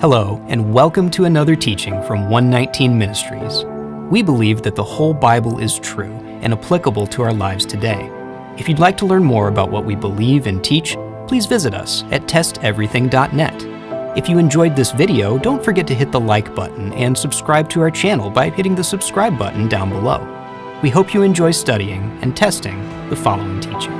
Hello, and welcome to another teaching from 119 Ministries. We believe that the whole Bible is true and applicable to our lives today. If you'd like to learn more about what we believe and teach, please visit us at testeverything.net. If you enjoyed this video, don't forget to hit the like button and subscribe to our channel by hitting the subscribe button down below. We hope you enjoy studying and testing the following teaching.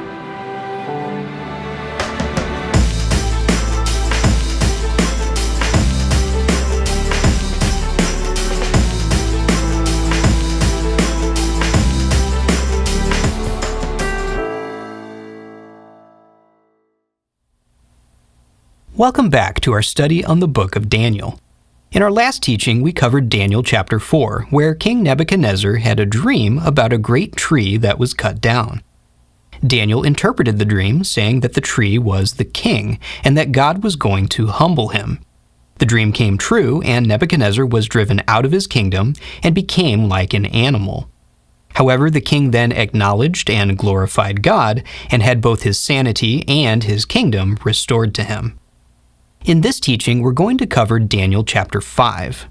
Welcome back to our study on the book of Daniel. In our last teaching, we covered Daniel chapter 4, where King Nebuchadnezzar had a dream about a great tree that was cut down. Daniel interpreted the dream, saying that the tree was the king and that God was going to humble him. The dream came true, and Nebuchadnezzar was driven out of his kingdom and became like an animal. However, the king then acknowledged and glorified God and had both his sanity and his kingdom restored to him. In this teaching, we're going to cover Daniel chapter 5.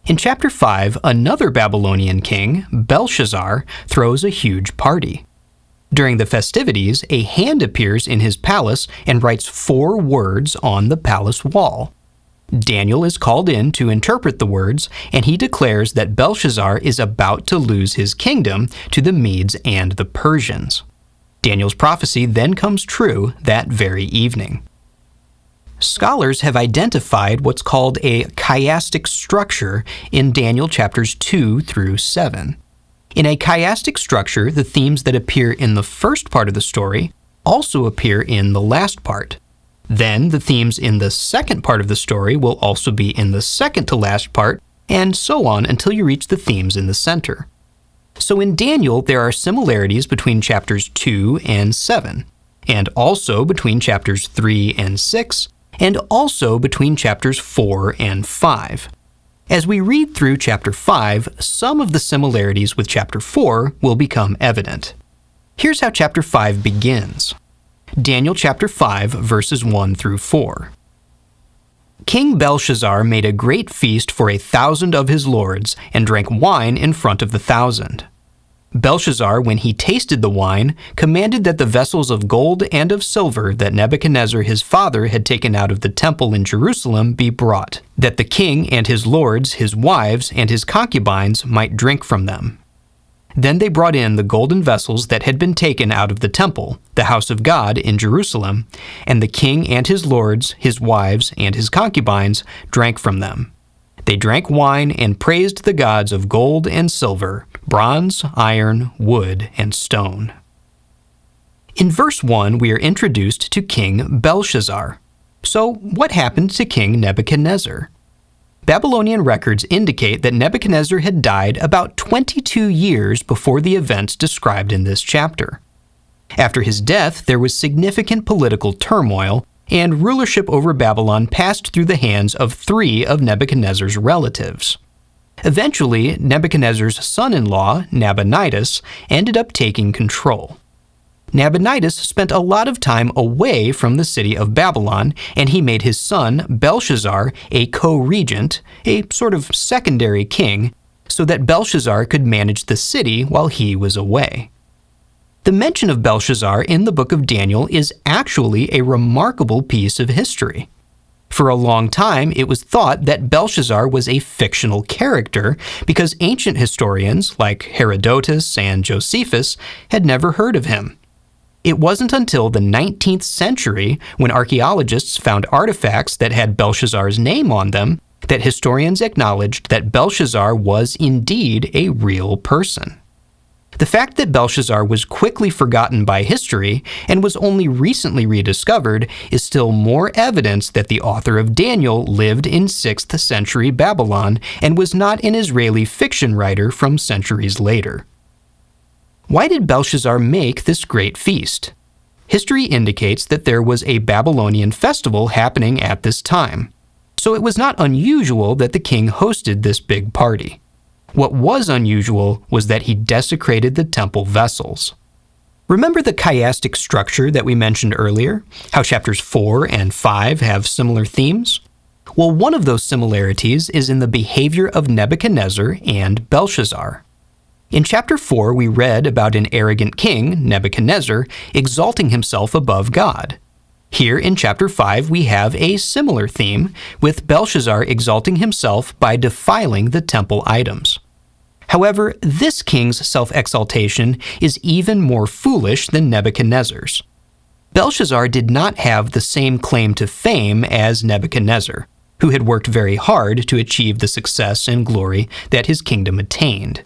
In chapter 5, another Babylonian king, Belszazara, throws a huge party. During the festivities, a hand appears in his palace and writes 4 words on the palace wall. Daniel is called in to interpret the words, and he declares that Belszazara is about to lose his kingdom to the Medes and the Persians. Daniel's prophecy then comes true that very evening. Scholars have identified what's called a chiastic structure in Daniel chapters 2 through 7. In a chiastic structure, the themes that appear in the first part of the story also appear in the last part. Then the themes in the second part of the story will also be in the second to last part, and so on until you reach the themes in the center. So in Daniel, there are similarities between chapters 2 and 7, and also between chapters 3 and 6, and also between chapters 4 and 5. As we read through chapter 5, some of the similarities with chapter 4 will become evident. Here's how chapter 5 begins. Daniel chapter 5, verses 1 through 4. King Belshazar made a great feast for 1,000 of his lords, and drank wine in front of the 1,000. Belshazar, when he tasted the wine, commanded that the vessels of gold and of silver that Nebuchadnezzar his father had taken out of the temple in Jerusalem be brought, that the king and his lords, his wives, and his concubines might drink from them. Then they brought in the golden vessels that had been taken out of the temple, the house of God in Jerusalem, and the king and his lords, his wives, and his concubines drank from them. They drank wine and praised the gods of gold and silver, bronze, iron, wood, and stone. In verse 1, we are introduced to King Belshazar. So, what happened to King Nebuchadnezzar? Babylonian records indicate that Nebuchadnezzar had died about 22 years before the events described in this chapter. After his death, there was significant political turmoil, and rulership over Babylon passed through the hands of 3 of Nebuchadnezzar's relatives. Eventually, Nebuchadnezzar's son-in-law, Nabonidus, ended up taking control. Nabonidus spent a lot of time away from the city of Babylon, and he made his son, Belshazar, a co-regent, a sort of secondary king, so that Belshazar could manage the city while he was away. The mention of Belshazar in the book of Daniel is actually a remarkable piece of history. For a long time, it was thought that Belshazar was a fictional character because ancient historians like Herodotus and Josephus had never heard of him. It wasn't until the 19th century, when archaeologists found artifacts that had Belshazar's name on them, that historians acknowledged that Belshazar was indeed a real person. The fact that Belshazar was quickly forgotten by history and was only recently rediscovered is still more evidence that the author of Daniel lived in 6th century Babylon and was not an Israeli fiction writer from centuries later. Why did Belshazar make this great feast? History indicates that there was a Babylonian festival happening at this time, so it was not unusual that the king hosted this big party. What was unusual was that he desecrated the temple vessels. Remember the chiastic structure that we mentioned earlier? How chapters 4 and 5 have similar themes? Well, one of those similarities is in the behavior of Nebuchadnezzar and Belshazar. In chapter 4, we read about an arrogant king, Nebuchadnezzar, exalting himself above God. Here in chapter 5, we have a similar theme, with Belshazar exalting himself by defiling the temple items. However, this king's self-exaltation is even more foolish than Nebuchadnezzar's. Belshazar did not have the same claim to fame as Nebuchadnezzar, who had worked very hard to achieve the success and glory that his kingdom attained.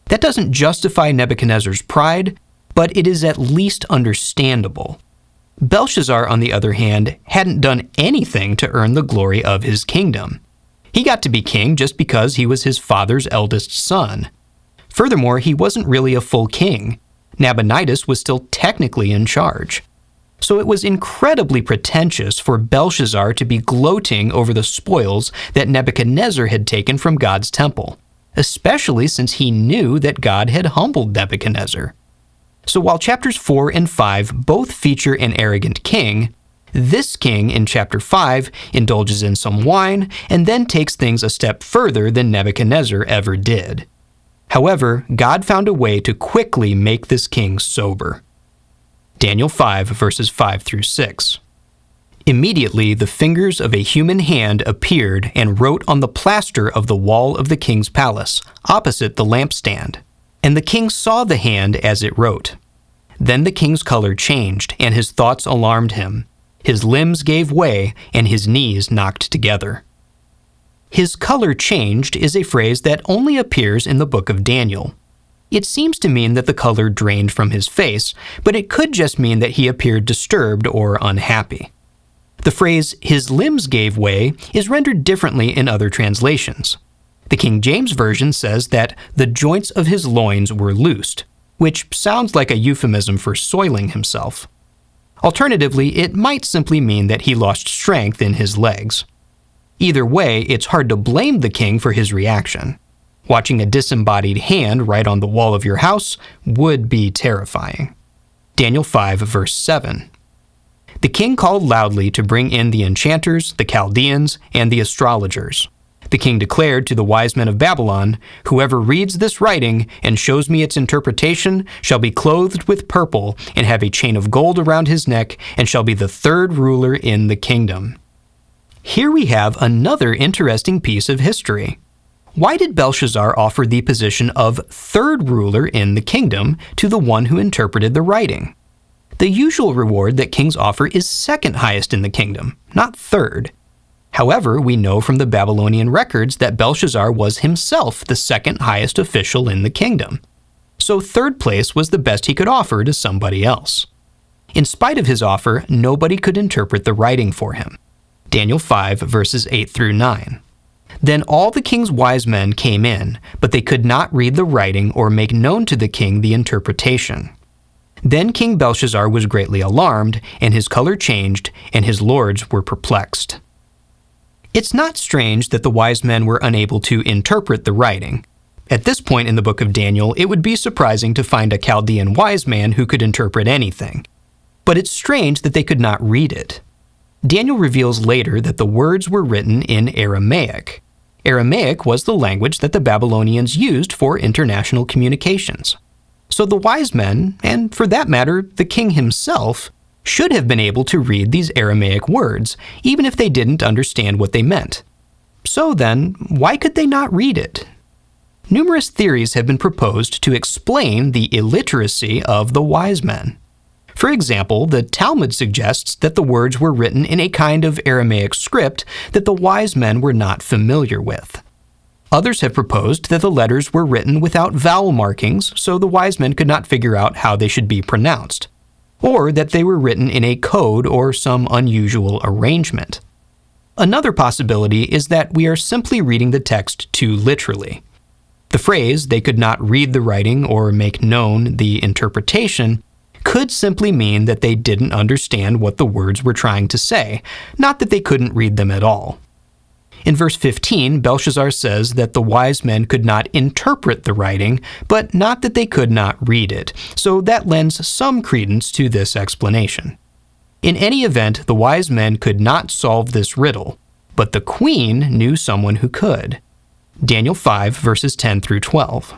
That doesn't justify Nebuchadnezzar's pride, but it is at least understandable. Belshazar, on the other hand, hadn't done anything to earn the glory of his kingdom. He got to be king just because he was his father's eldest son. Furthermore, he wasn't really a full king. Nabonidus was still technically in charge. So it was incredibly pretentious for Belshazar to be gloating over the spoils that Nebuchadnezzar had taken from God's temple, especially since he knew that God had humbled Nebuchadnezzar. So while chapters 4 and 5 both feature an arrogant king, this king in chapter 5 indulges in some wine and then takes things a step further than Nebuchadnezzar ever did. However, God found a way to quickly make this king sober. Daniel 5, verses 5 through 6. Immediately the fingers of a human hand appeared and wrote on the plaster of the wall of the king's palace, opposite the lampstand. And the king saw the hand as it wrote. Then the king's color changed, and his thoughts alarmed him. His limbs gave way, and his knees knocked together. His color changed is a phrase that only appears in the book of Daniel. It seems to mean that the color drained from his face, but it could just mean that he appeared disturbed or unhappy. The phrase, his limbs gave way, is rendered differently in other translations. The King James Version says that the joints of his loins were loosed, which sounds like a euphemism for soiling himself. Alternatively, it might simply mean that he lost strength in his legs. Either way, it's hard to blame the king for his reaction. Watching a disembodied hand write on the wall of your house would be terrifying. Daniel 5, verse 7. The king called loudly to bring in the enchanters, the Chaldeans, and the astrologers. The king declared to the wise men of Babylon, "Whoever reads this writing and shows me its interpretation shall be clothed with purple and have a chain of gold around his neck and shall be the third ruler in the kingdom." Here we have another interesting piece of history. Why did Belshazar offer the position of third ruler in the kingdom to the one who interpreted the writing? The usual reward that kings offer is second highest in the kingdom, not third. However, we know from the Babylonian records that Belshazar was himself the second highest official in the kingdom. So third place was the best he could offer to somebody else. In spite of his offer, nobody could interpret the writing for him. Daniel 5, verses 8 through 9. Then all the king's wise men came in, but they could not read the writing or make known to the king the interpretation. Then King Belshazar was greatly alarmed, and his color changed, and his lords were perplexed. It's not strange that the wise men were unable to interpret the writing. At this point in the book of Daniel, it would be surprising to find a Chaldean wise man who could interpret anything. But it's strange that they could not read it. Daniel reveals later that the words were written in Aramaic. Aramaic was the language that the Babylonians used for international communications. So the wise men, and for that matter, the king himself, should have been able to read these Aramaic words, even if they didn't understand what they meant. So then, why could they not read it? Numerous theories have been proposed to explain the illiteracy of the wise men. For example, the Talmud suggests that the words were written in a kind of Aramaic script that the wise men were not familiar with. Others have proposed that the letters were written without vowel markings, so the wise men could not figure out how they should be pronounced, or that they were written in a code or some unusual arrangement. Another possibility is that we are simply reading the text too literally. The phrase, "they could not read the writing or make known the interpretation," could simply mean that they didn't understand what the words were trying to say, not that they couldn't read them at all. In verse 15, Belshazar says that the wise men could not interpret the writing, but not that they could not read it, so that lends some credence to this explanation. In any event, the wise men could not solve this riddle, but the queen knew someone who could. Daniel 5, verses 10 through 12.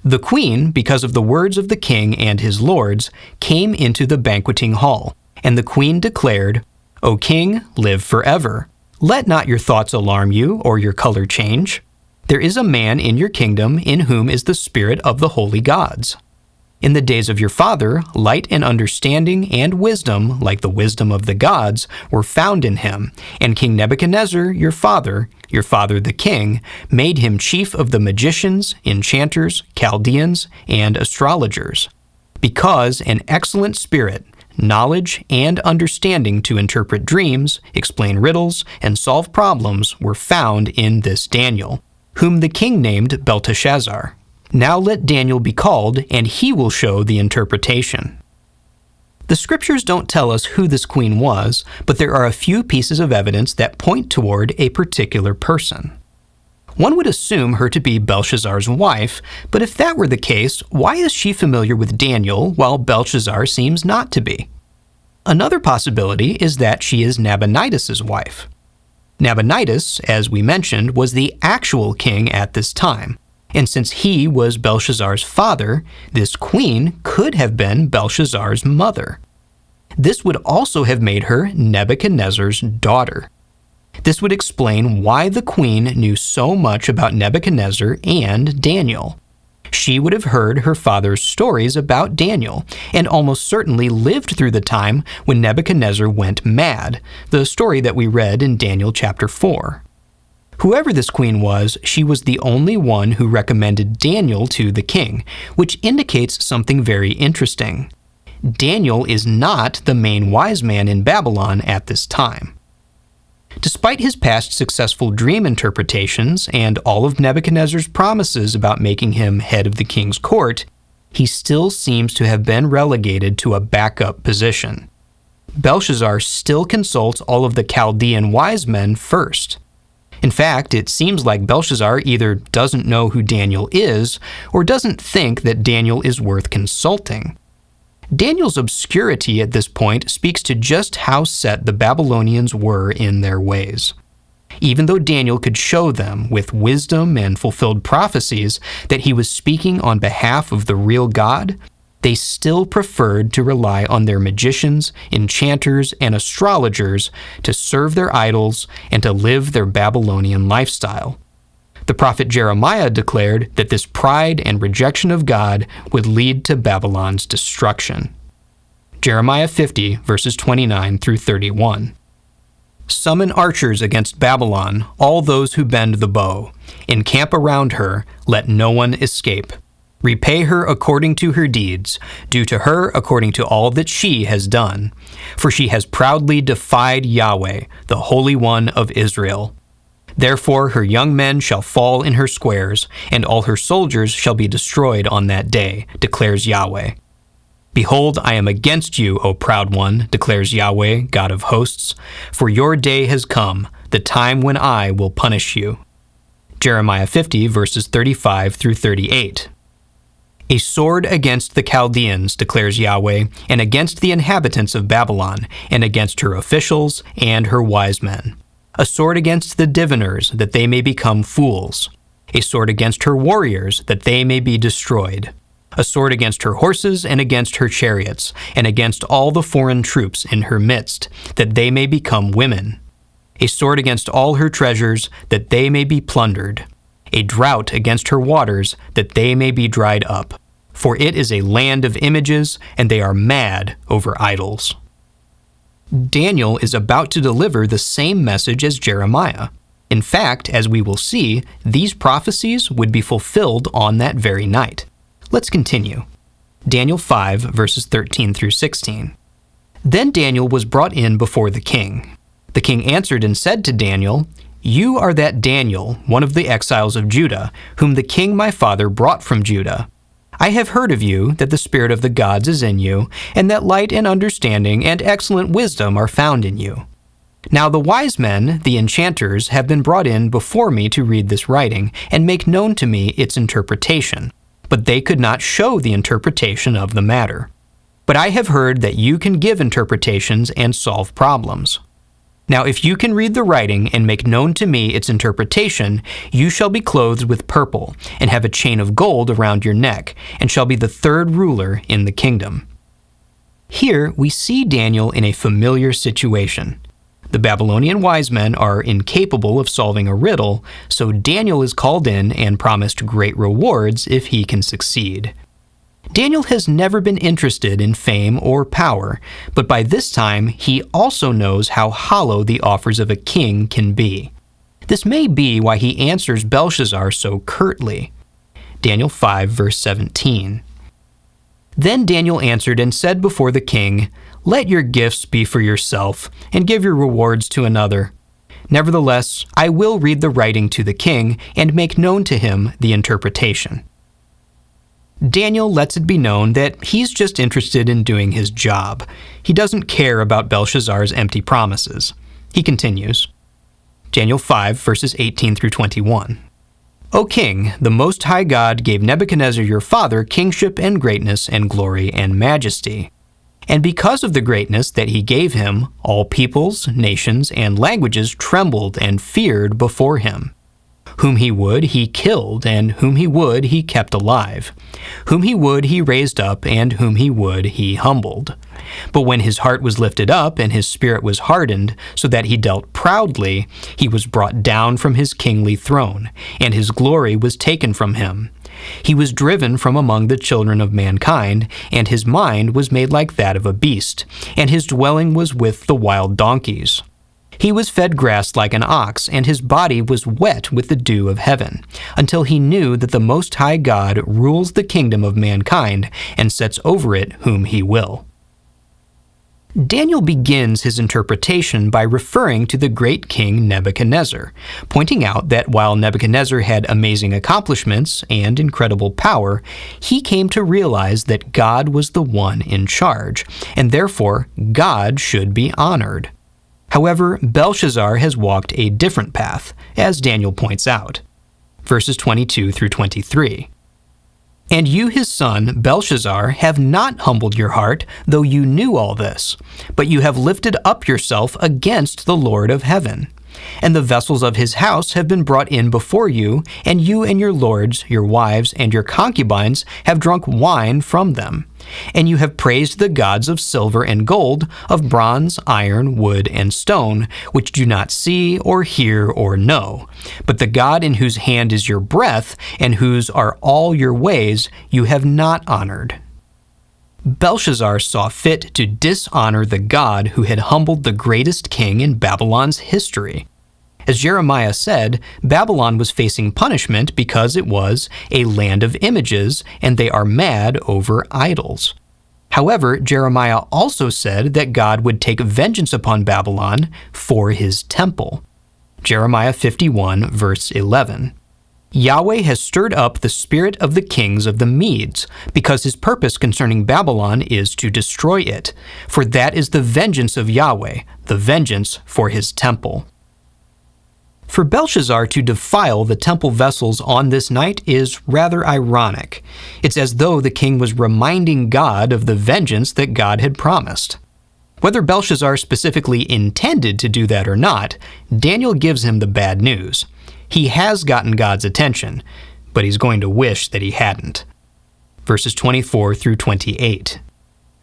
The queen, because of the words of the king and his lords, came into the banqueting hall, and the queen declared, "O king, live forever. Let not your thoughts alarm you, or your color change. There is a man in your kingdom in whom is the spirit of the holy gods. In the days of your father, light and understanding and wisdom, like the wisdom of the gods, were found in him, and King Nebuchadnezzar, your father the king, made him chief of the magicians, enchanters, Chaldeans, and astrologers, because an excellent spirit, knowledge, and understanding to interpret dreams, explain riddles, and solve problems were found in this Daniel, whom the king named Belteshazzar. Now let Daniel be called, and he will show the interpretation." The scriptures don't tell us who this queen was, but there are a few pieces of evidence that point toward a particular person. One would assume her to be Belshazzar's wife, but if that were the case, why is she familiar with Daniel while Belshazzar seems not to be? Another possibility is that she is Nabonidus' wife. Nabonidus, as we mentioned, was the actual king at this time. And since he was Belshazzar's father, this queen could have been Belshazzar's mother. This would also have made her Nebuchadnezzar's daughter. This would explain why the queen knew so much about Nebuchadnezzar and Daniel. She would have heard her father's stories about Daniel, and almost certainly lived through the time when Nebuchadnezzar went mad, the story that we read in Daniel chapter 4. Whoever this queen was, she was the only one who recommended Daniel to the king, which indicates something very interesting. Daniel is not the main wise man in Babylon at this time. Despite his past successful dream interpretations and all of Nebuchadnezzar's promises about making him head of the king's court, he still seems to have been relegated to a backup position. Belshazzar still consults all of the Chaldean wise men first. In fact, it seems like Belshazzar either doesn't know who Daniel is or doesn't think that Daniel is worth consulting. Daniel's obscurity at this point speaks to just how set the Babylonians were in their ways. Even though Daniel could show them, with wisdom and fulfilled prophecies, that he was speaking on behalf of the real God, they still preferred to rely on their magicians, enchanters, and astrologers to serve their idols and to live their Babylonian lifestyle. The prophet Jeremiah declared that this pride and rejection of God would lead to Babylon's destruction. Jeremiah 50, verses 29 through 31. Summon archers against Babylon, all those who bend the bow. Encamp around her, let no one escape. Repay her according to her deeds, do to her according to all that she has done. For she has proudly defied Yahweh, the Holy One of Israel. Therefore her young men shall fall in her squares, and all her soldiers shall be destroyed on that day, declares Yahweh. Behold, I am against you, O proud one, declares Yahweh, God of hosts, for your day has come, the time when I will punish you. Jeremiah 50, verses 35 through 38. A sword against the Chaldeans, declares Yahweh, and against the inhabitants of Babylon, and against her officials and her wise men. A sword against the diviners, that they may become fools. A sword against her warriors, that they may be destroyed. A sword against her horses and against her chariots, and against all the foreign troops in her midst, that they may become women. A sword against all her treasures, that they may be plundered. A drought against her waters, that they may be dried up. For it is a land of images, and they are mad over idols. Daniel is about to deliver the same message as Jeremiah. In fact, as we will see, these prophecies would be fulfilled on that very night. Let's continue. Daniel 5, verses 13 through 16. Then Daniel was brought in before the king. The king answered and said to Daniel, "You are that Daniel, one of the exiles of Judah, whom the king my father brought from Judah. I have heard of you, that the spirit of the gods is in you, and that light and understanding and excellent wisdom are found in you. Now the wise men, the enchanters, have been brought in before me to read this writing, and make known to me its interpretation. But they could not show the interpretation of the matter. But I have heard that you can give interpretations and solve problems." Now if you can read the writing and make known to me its interpretation, you shall be clothed with purple, and have a chain of gold around your neck, and shall be the third ruler in the kingdom." Here we see Daniel in a familiar situation. The Babylonian wise men are incapable of solving a riddle, so Daniel is called in and promised great rewards if he can succeed. Daniel has never been interested in fame or power, but by this time he also knows how hollow the offers of a king can be. This may be why he answers Belshazar so curtly. Daniel 5, verse 17. "Then Daniel answered and said before the king, 'Let your gifts be for yourself, and give your rewards to another. Nevertheless, I will read the writing to the king, and make known to him the interpretation.'" Daniel lets it be known that he's just interested in doing his job. He doesn't care about Belshazar's empty promises. He continues. Daniel 5, verses 18 through 21. "O king, the Most High God gave Nebuchadnezzar your father kingship and greatness and glory and majesty. And because of the greatness that he gave him, all peoples, nations, and languages trembled and feared before him. Whom he would, he killed, and whom he would, he kept alive. Whom he would, he raised up, and whom he would, he humbled. But when his heart was lifted up, and his spirit was hardened, so that he dealt proudly, he was brought down from his kingly throne, and his glory was taken from him. He was driven from among the children of mankind, and his mind was made like that of a beast, and his dwelling was with the wild donkeys. He was fed grass like an ox, and his body was wet with the dew of heaven, until he knew that the Most High God rules the kingdom of mankind and sets over it whom he will." Daniel begins his interpretation by referring to the great king Nebuchadnezzar, pointing out that while Nebuchadnezzar had amazing accomplishments and incredible power, he came to realize that God was the one in charge, and therefore God should be honored. However, Belshazar has walked a different path, as Daniel points out. Verses 22 through 23. "And you, his son, Belshazar, have not humbled your heart, though you knew all this, but you have lifted up yourself against the Lord of heaven. And the vessels of his house have been brought in before you, and you and your lords, your wives, and your concubines have drunk wine from them. And you have praised the gods of silver and gold, of bronze, iron, wood, and stone, which do not see or hear or know. But the God in whose hand is your breath, and whose are all your ways, you have not honored." Belshazar saw fit to dishonor the God who had humbled the greatest king in Babylon's history. As Jeremiah said, Babylon was facing punishment because it was a land of images, and they are mad over idols. However, Jeremiah also said that God would take vengeance upon Babylon for his temple. Jeremiah 51, verse 11. "Yahweh has stirred up the spirit of the kings of the Medes, because his purpose concerning Babylon is to destroy it. For that is the vengeance of Yahweh, the vengeance for his temple." For Belshazar to defile the temple vessels on this night is rather ironic. It's as though the king was reminding God of the vengeance that God had promised. Whether Belshazar specifically intended to do that or not, Daniel gives him the bad news. He has gotten God's attention, but he's going to wish that he hadn't. Verses 24 through 28.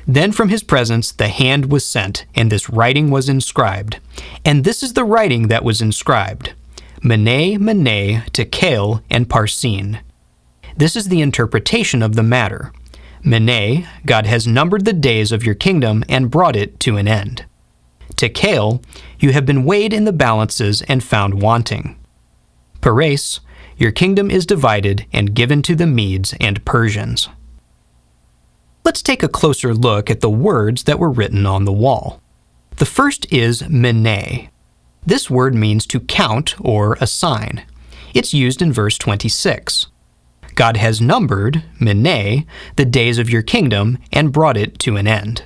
"Then from his presence the hand was sent, and this writing was inscribed. And this is the writing that was inscribed: Mene, Mene, Tekel, and Parsin. This is the interpretation of the matter. Mene, God has numbered the days of your kingdom and brought it to an end. Tekel, you have been weighed in the balances and found wanting. Peres, your kingdom is divided and given to the Medes and Persians." Let's take a closer look at the words that were written on the wall. The first is Mene. This word means to count or assign. It's used in verse 26. God has numbered, Mene, the days of your kingdom and brought it to an end.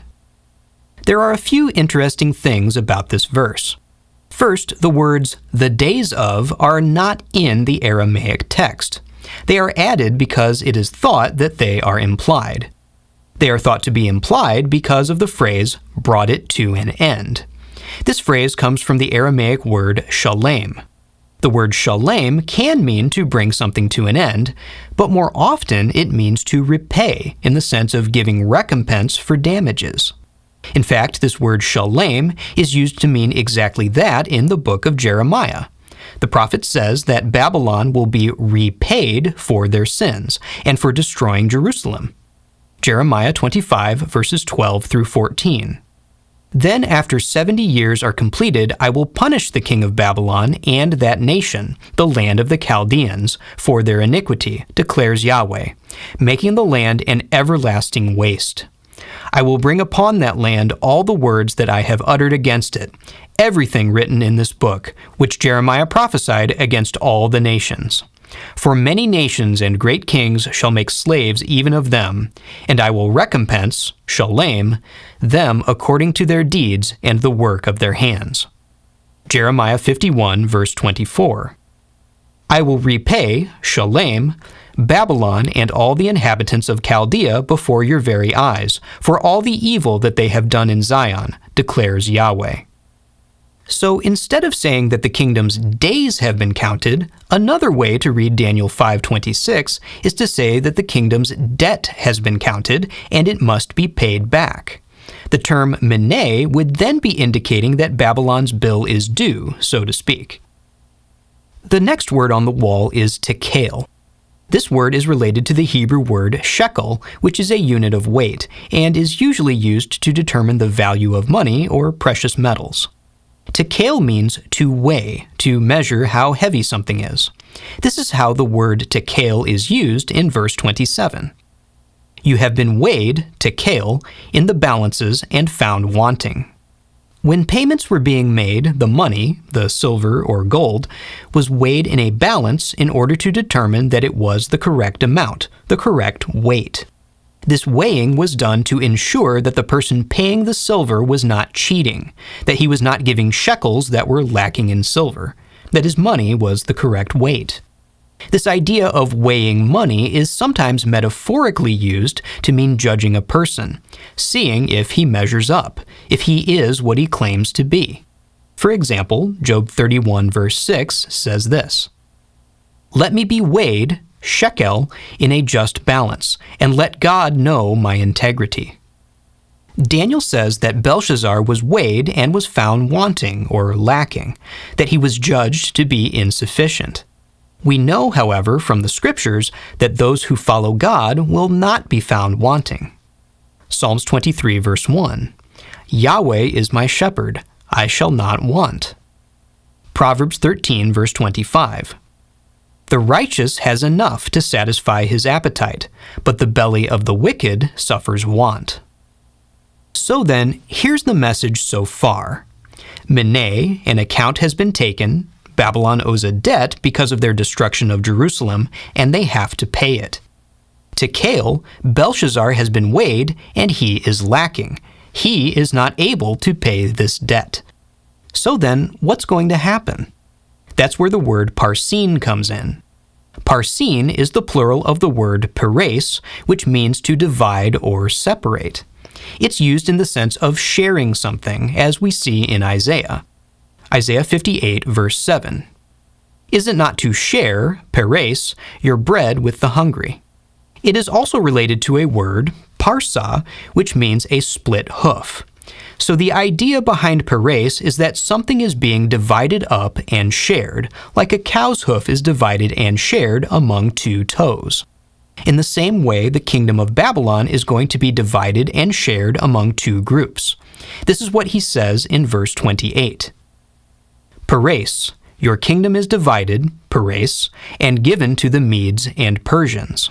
There are a few interesting things about this verse. First, the words "the days of" are not in the Aramaic text. They are added because it is thought that they are implied. They are thought to be implied because of the phrase "brought it to an end." This phrase comes from the Aramaic word shalem. The word shalem can mean to bring something to an end, but more often it means to repay in the sense of giving recompense for damages. In fact, this word shalem is used to mean exactly that in the book of Jeremiah. The prophet says that Babylon will be repaid for their sins and for destroying Jerusalem. Jeremiah 25, verses 12 through 14. Then after 70 years are completed, I will punish the king of Babylon and that nation, the land of the Chaldeans, for their iniquity, declares Yahweh, making the land an everlasting waste. I will bring upon that land all the words that I have uttered against it, everything written in this book, which Jeremiah prophesied against all the nations. For many nations and great kings shall make slaves even of them, and I will recompense, shalem, them according to their deeds and the work of their hands. Jeremiah 51, verse 24. I will repay, shalem, Babylon and all the inhabitants of Chaldea before your very eyes, for all the evil that they have done in Zion, declares Yahweh. So instead of saying that the kingdom's days have been counted, another way to read Daniel 5:26 is to say that the kingdom's debt has been counted and it must be paid back. The term mene would then be indicating that Babylon's bill is due, so to speak. The next word on the wall is tekel. This word is related to the Hebrew word shekel, which is a unit of weight, and is usually used to determine the value of money or precious metals. Tekel means to weigh, to measure how heavy something is. This is how the word tekel is used in verse 27. You have been weighed, tekel, in the balances and found wanting. When payments were being made, the money, the silver or gold, was weighed in a balance in order to determine that it was the correct amount, the correct weight. This weighing was done to ensure that the person paying the silver was not cheating, that he was not giving shekels that were lacking in silver, that his money was the correct weight. This idea of weighing money is sometimes metaphorically used to mean judging a person, seeing if he measures up, if he is what he claims to be. For example, Job 31 verse 6 says this, "Let me be weighed, shekel, in a just balance, and let God know my integrity." Daniel says that Belshazar was weighed and was found wanting or lacking, that he was judged to be insufficient. We know, however, from the Scriptures that those who follow God will not be found wanting. Psalms 23 verse 1, "Yahweh is my shepherd, I shall not want." Proverbs 13 verse 25, "The righteous has enough to satisfy his appetite, but the belly of the wicked suffers want." So then, here's the message so far. Mene, an account has been taken. Babylon owes a debt because of their destruction of Jerusalem, and they have to pay it. Tekel, Belshazar has been weighed, and he is lacking. He is not able to pay this debt. So then, what's going to happen? That's where the word parsin comes in. Parsin is the plural of the word peres, which means to divide or separate. It's used in the sense of sharing something, as we see in Isaiah. Isaiah 58, verse 7. "Is it not to share, peres, your bread with the hungry?" It is also related to a word, parsa, which means a split hoof. So the idea behind peres is that something is being divided up and shared, like a cow's hoof is divided and shared among two toes. In the same way, the kingdom of Babylon is going to be divided and shared among two groups. This is what he says in verse 28. "Peres, your kingdom is divided, peres, and given to the Medes and Persians."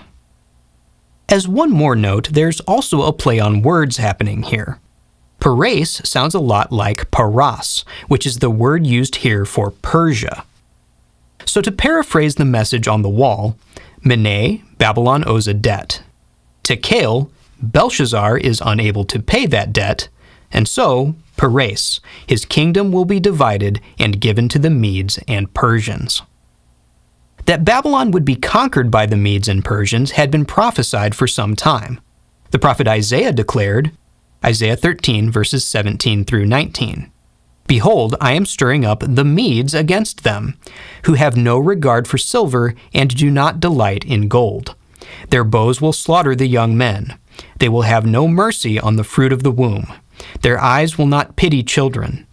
As one more note, there's also a play on words happening here. Peres sounds a lot like paras, which is the word used here for Persia. So to paraphrase the message on the wall, Mene, Babylon owes a debt. Tekel, Belshazar is unable to pay that debt, and so, Peres, his kingdom will be divided and given to the Medes and Persians. That Babylon would be conquered by the Medes and Persians had been prophesied for some time. The prophet Isaiah declared, Isaiah 13 verses 17 through 19, Behold, I am stirring up the Medes against them, who have no regard for silver and do not delight in gold. Their bows will slaughter the young men. They will have no mercy on the fruit of the womb. Their eyes will not pity children.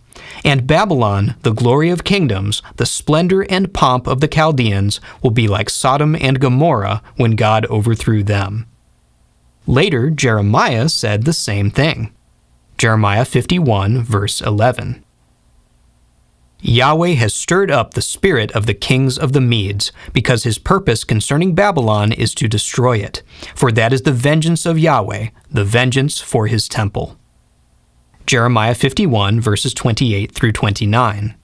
And Babylon, the glory of kingdoms, the splendor and pomp of the Chaldeans, will be like Sodom and Gomorrah when God overthrew them. Later, Jeremiah said the same thing. Jeremiah 51, verse 11. Yahweh has stirred up the spirit of the kings of the Medes, because his purpose concerning Babylon is to destroy it. For that is the vengeance of Yahweh, the vengeance for his temple. Jeremiah 51, verses 28 through 29.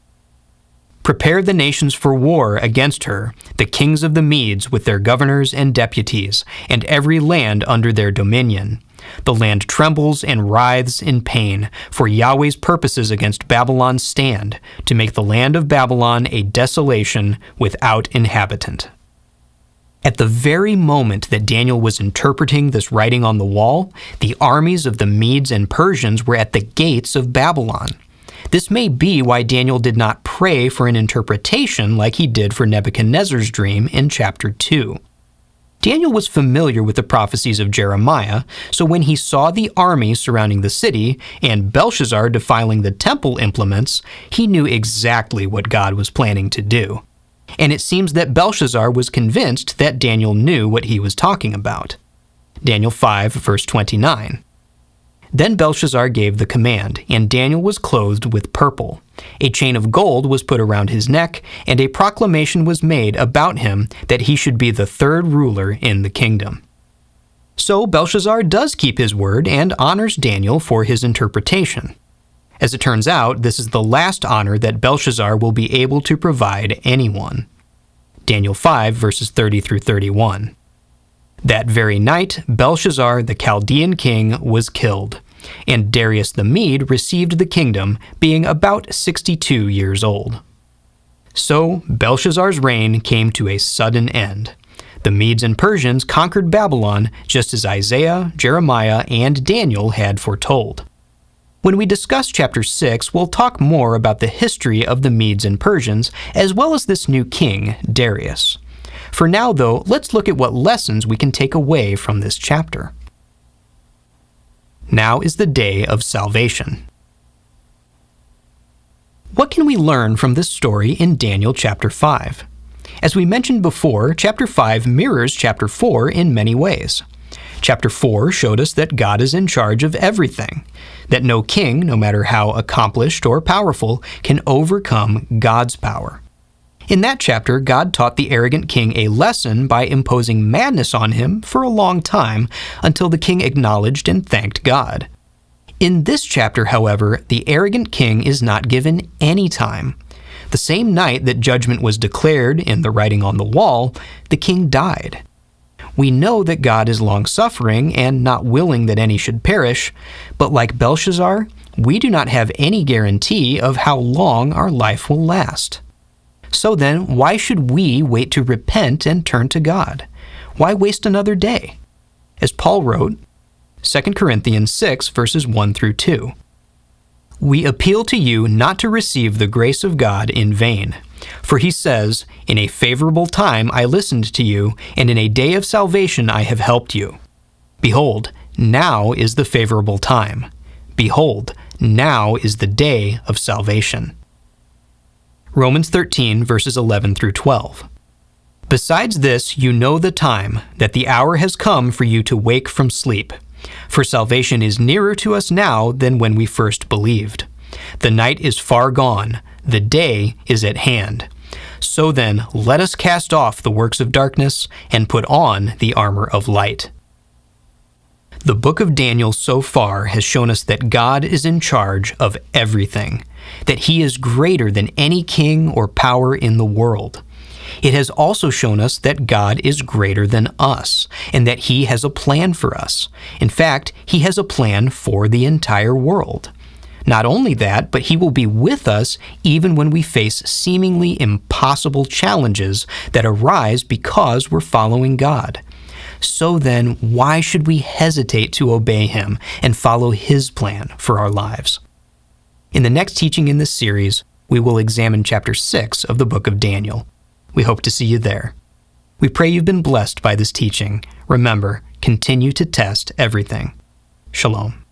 Prepare the nations for war against her, the kings of the Medes with their governors and deputies, and every land under their dominion. The land trembles and writhes in pain, for Yahweh's purposes against Babylon stand, to make the land of Babylon a desolation without inhabitant. At the very moment that Daniel was interpreting this writing on the wall, the armies of the Medes and Persians were at the gates of Babylon. This may be why Daniel did not pray for an interpretation like he did for Nebuchadnezzar's dream in chapter 2. Daniel was familiar with the prophecies of Jeremiah, so when he saw the army surrounding the city and Belshazar defiling the temple implements, he knew exactly what God was planning to do. And it seems that Belshazar was convinced that Daniel knew what he was talking about. Daniel 5, verse 29. Then Belshazar gave the command, and Daniel was clothed with purple. A chain of gold was put around his neck, and a proclamation was made about him that he should be the third ruler in the kingdom. So Belshazar does keep his word and honors Daniel for his interpretation. As it turns out, this is the last honor that Belshazar will be able to provide anyone. Daniel 5, verses 30 through 31. That very night, Belshazar, the Chaldean king, was killed, and Darius the Mede received the kingdom, being about 62 years old. So Belshazzar's reign came to a sudden end. The Medes and Persians conquered Babylon, just as Isaiah, Jeremiah, and Daniel had foretold. When we discuss chapter 6, we'll talk more about the history of the Medes and Persians, as well as this new king, Darius. For now, though, let's look at what lessons we can take away from this chapter. Now is the day of salvation. What can we learn from this story in Daniel chapter 5? As we mentioned before, chapter 5 mirrors chapter 4 in many ways. Chapter 4 showed us that God is in charge of everything, that no king, no matter how accomplished or powerful, can overcome God's power. In that chapter, God taught the arrogant king a lesson by imposing madness on him for a long time until the king acknowledged and thanked God. In this chapter, however, the arrogant king is not given any time. The same night that judgment was declared in the writing on the wall, the king died. We know that God is long-suffering and not willing that any should perish, but like Belshazar, we do not have any guarantee of how long our life will last. So then, why should we wait to repent and turn to God? Why waste another day? As Paul wrote, 2 Corinthians 6, verses 1 through 2. We appeal to you not to receive the grace of God in vain. For he says, in a favorable time I listened to you, and in a day of salvation I have helped you. Behold, now is the favorable time. Behold, now is the day of salvation. Romans 13, verses 11 through 12. Besides this, you know the time, that the hour has come for you to wake from sleep. For salvation is nearer to us now than when we first believed. The night is far gone, the day is at hand. So then, let us cast off the works of darkness and put on the armor of light. The book of Daniel so far has shown us that God is in charge of everything, that he is greater than any king or power in the world. It has also shown us that God is greater than us, and that he has a plan for us. In fact, he has a plan for the entire world. Not only that, but he will be with us even when we face seemingly impossible challenges that arise because we're following God. So then, why should we hesitate to obey him and follow his plan for our lives? In the next teaching in this series, we will examine chapter 6 of the book of Daniel. We hope to see you there. We pray you've been blessed by this teaching. Remember, continue to test everything. Shalom.